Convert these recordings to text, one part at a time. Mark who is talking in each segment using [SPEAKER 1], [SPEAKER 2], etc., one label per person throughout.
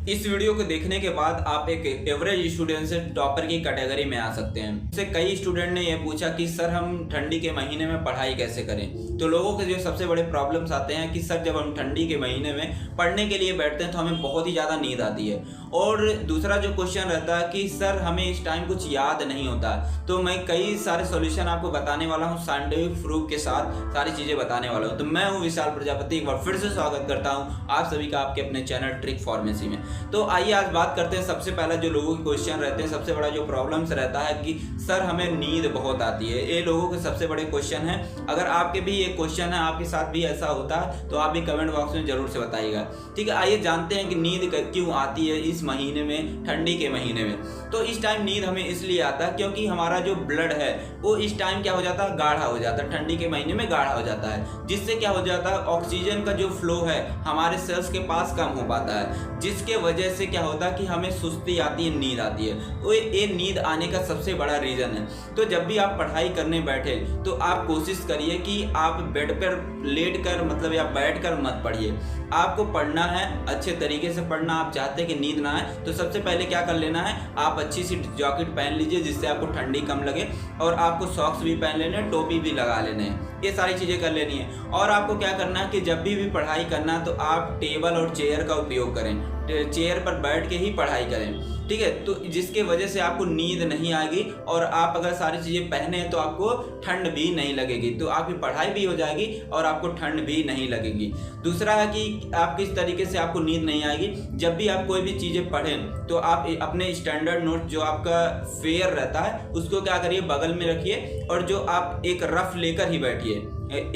[SPEAKER 1] इस वीडियो को देखने के बाद आप एक एवरेज स्टूडेंट से टॉपर की कैटेगरी में आ सकते हैं। इससे कई स्टूडेंट ने यह पूछा कि सर हम ठंडी के महीने में पढ़ाई कैसे करें। तो लोगों के जो सबसे बड़े प्रॉब्लम्स आते हैं कि सर जब हम ठंडी के महीने में पढ़ने के लिए बैठते हैं तो हमें बहुत ही ज़्यादा नींद आती है। और दूसरा जो क्वेश्चन रहता है कि सर हमें इस टाइम कुछ याद नहीं होता। तो मैं कई सारे सॉल्यूशन आपको बताने वाला हूँ, साइंटिफिक प्रूफ के साथ सारी चीज़ें बताने वाला हूँ। तो मैं हूँ विशाल प्रजापति, एक बार फिर से स्वागत करता हूँ आप सभी का आपके अपने चैनल ट्रिक फार्मेसी में। तो आइए आज बात करते हैं। सबसे पहला जो लोगों के क्वेश्चन रहते हैं, सबसे बड़ा जो प्रॉब्लम्स रहता है कि सर हमें नींद बहुत आती है। ये लोगों के सबसे बड़े क्वेश्चन है। अगर आपके भी ये क्वेश्चन है, आपके साथ भी ऐसा होता है तो आप भी कमेंट बॉक्स में जरूर से बताइएगा। ठीक है, आइए जानते हैं कि नींद क्यों आती है इस महीने में, ठंडी के महीने में। तो इस टाइम नींद हमें इसलिए आता है क्योंकि हमारा जो ब्लड है वो इस टाइम क्या हो जाता है, गाढ़ा हो जाता है। ठंडी के महीने में गाढ़ा हो जाता है, जिससे क्या हो जाता है, ऑक्सीजन का जो फ्लो है हमारे सेल्स के पास कम हो पाता है, जिसके वजह से क्या होता है कि हमें सुस्ती आती है, नींद आती है। तो ये नींद आने का सबसे बड़ा रीजन है। तो जब भी आप पढ़ाई करने बैठे तो आप कोशिश करिए कि आप बेड पर लेट कर मतलब या बैठ कर मत पढ़िए। आपको पढ़ना है, अच्छे तरीके से पढ़ना। आप चाहते हैं कि नींद ना आए तो सबसे पहले क्या कर लेना है, आप अच्छी सी जैकेट पहन लीजिए जिससे आपको ठंडी कम लगे, और आपको सॉक्स भी पहन लेने, टोपी भी लगा लेने हैं। ये सारी चीज़ें कर लेनी है। और आपको क्या करना है कि जब भी पढ़ाई करना है तो आप टेबल और चेयर का उपयोग करें, चेयर पर बैठ के ही पढ़ाई करें। ठीक है, तो जिसके वजह से आपको नींद नहीं आएगी, और आप अगर सारी चीज़ें पहने हैं तो आपको ठंड भी नहीं लगेगी। तो आपकी पढ़ाई भी हो जाएगी और आपको ठंड भी नहीं लगेगी। दूसरा है कि आप किस तरीके से आपको नींद नहीं आएगी, जब भी आप कोई भी चीज़ें पढ़ें तो आप अपने स्टैंडर्ड नोट जो आपका फेयर रहता है उसको क्या करिए, बगल में रखिए, और जो आप एक रफ लेकर ही बैठिए।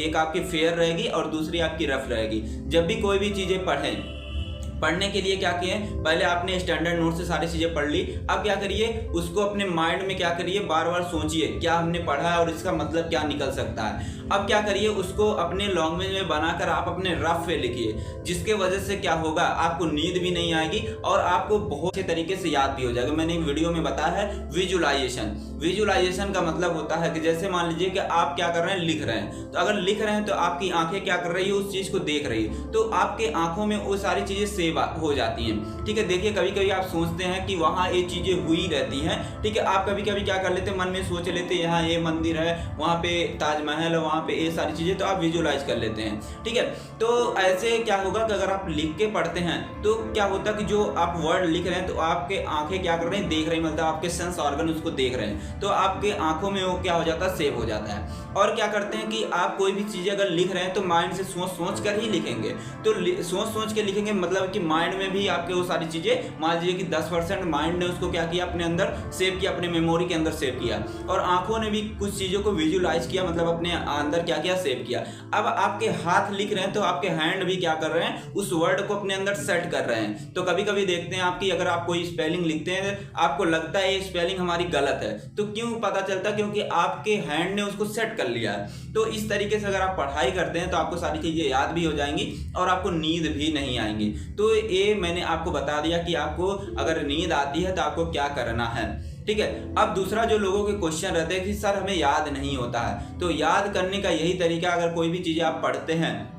[SPEAKER 1] एक आपकी फेयर रहेगी और दूसरी आपकी रफ रहेगी। जब भी कोई भी चीज़ें पढ़ने के लिए क्या किए, पहले आपने स्टैंडर्ड नोट से सारी चीज़ें पढ़ ली। अब क्या करिए, उसको अपने माइंड में क्या करिए, बार बार सोचिए क्या हमने पढ़ा है और इसका मतलब क्या निकल सकता है। अब क्या करिए, उसको अपने लैंग्वेज में बनाकर आप अपने रफ पे लिखिए, जिसके वजह से क्या होगा, आपको नींद भी नहीं आएगी और आपको बहुत अच्छे तरीके से याद भी हो जाएगा। मैंने वीडियो में बताया है विजुअलाइजेशन। विजुअलाइजेशन का मतलब होता है कि जैसे मान लीजिए कि आप क्या कर रहे हैं, लिख रहे हैं। तो अगर लिख रहे हैं तो आपकी आंखें क्या कर रही है, उस चीज़ को देख रही है, तो आपके आंखों में वो सारी चीज़ें सेव हो जाती हैं। ठीक है, देखिए कभी कभी आप सोचते हैं कि वहाँ ये चीज़ें हुई रहती हैं। ठीक है, आप कभी कभी क्या कर लेते हैं, मन में सोच लेते हैं यहाँ ये मंदिर है, वहाँ पे ताजमहल है, वहाँ पे ये सारी चीज़ें, तो आप विजुअलाइज कर लेते हैं। ठीक है, तो ऐसे क्या होगा कि अगर आप लिख के पढ़ते हैं तो क्या होता है कि जो आप वर्ड लिख रहे हैं तो आपके आंखें क्या कर रहे हैं, देख रहे हैं, मतलब आपके सेंस ऑर्गन उसको देख रहे हैं, तो आपके आंखों में वो क्या हो जाता है, सेव हो जाता है। और क्या करते हैं कि आप कोई भी चीज़ अगर लिख रहे हैं तो माइंड से सोच सोच कर ही लिखेंगे। तो सोच सोच के लिखेंगे मतलब कि माइंड में भी आपके वो सारी चीज़ें, मान लीजिए कि 10% माइंड ने उसको क्या किया, अपने अंदर सेव किया, अपने मेमोरी के अंदर सेव किया, और आंखों ने भी कुछ चीज़ों को विजुअलाइज किया, मतलब अपने अंदर क्या किया, सेव किया। अब आपके हाथ लिख रहे हैं तो आपके हैंड भी क्या कर रहे हैं, उस वर्ड को अपने अंदर सेट कर रहे हैं। तो कभी कभी देखते हैं आपकी, अगर आप कोई स्पेलिंग लिखते हैं आपको लगता है ये स्पेलिंग हमारी गलत है, तो क्यों पता चलता है, क्योंकि आपके हैंड ने उसको सेट कर लिया है। तो इस तरीके से अगर आप पढ़ाई करते हैं तो आपको सारी चीज़ें याद भी हो जाएंगी और आपको नींद भी नहीं आएंगी। तो ये मैंने आपको बता दिया कि आपको अगर नींद आती है तो आपको क्या करना है। ठीक है, अब दूसरा जो लोगों के क्वेश्चन रहते हैं कि सर हमें याद नहीं होता है। तो याद करने का यही तरीका, अगर कोई भी चीज़ें आप पढ़ते हैं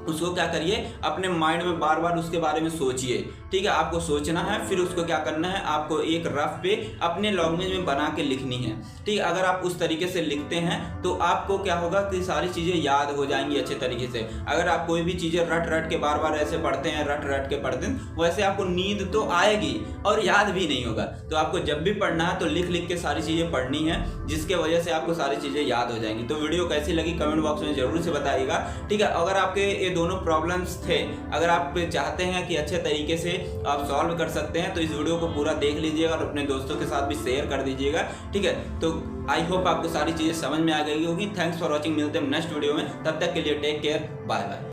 [SPEAKER 1] उसको क्या करिए, अपने माइंड में बार बार उसके बारे में सोचिए। ठीक है, आपको सोचना है, फिर उसको क्या करना है, आपको एक रफ पे अपने लैंग्वेज में बना के लिखनी है। ठीक है, अगर आप उस तरीके से लिखते हैं तो आपको क्या होगा कि सारी चीज़ें याद हो जाएंगी अच्छे तरीके से। अगर आप कोई भी चीज़ें रट रट के बार बार ऐसे पढ़ते हैं, रट रट के पढ़ते हैं, वैसे आपको नींद तो आएगी और याद भी नहीं होगा। तो आपको जब भी पढ़ना है तो लिख लिख के सारी चीज़ें पढ़नी है, जिसके वजह से आपको सारी चीज़ें याद हो जाएंगी। तो वीडियो कैसी लगी कमेंट बॉक्स में जरूर से बताइएगा। ठीक है, अगर आपके दोनों प्रॉब्लम्स थे, अगर आप चाहते हैं कि अच्छे तरीके से आप सॉल्व कर सकते हैं तो इस वीडियो को पूरा देख लीजिएगा और अपने दोस्तों के साथ भी शेयर कर दीजिएगा। ठीक है, तो आई होप आपको सारी चीज़ें समझ में आ गई होगी। थैंक्स फॉर वॉचिंग, मिलते हैं नेक्स्ट वीडियो में, तब तक के लिए टेक केयर, बाय बाय।